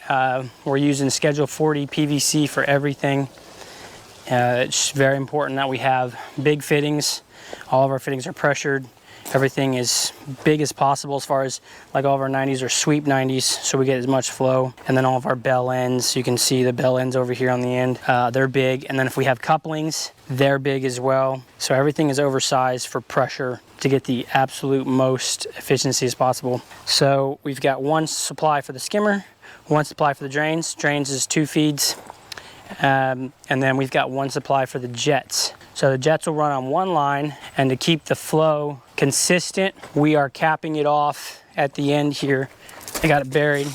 We're using Schedule 40 PVC for everything. It's very important that we have big fittings. All of our fittings are pressured. Everything is big as possible, as far as like all of our 90s are sweep 90s, so we get as much flow. And then all of our bell ends, you can see the bell ends over here on the end, they're big. And then if we have couplings, they're big as well. So everything is oversized for pressure to get the absolute most efficiency as possible. So we've got one supply for the skimmer, one supply for the drains. Drains is 2 feeds. And then we've got one supply for the jets. So the jets will run on one line, and to keep the flow consistent, we are capping it off at the end here. I got it buried.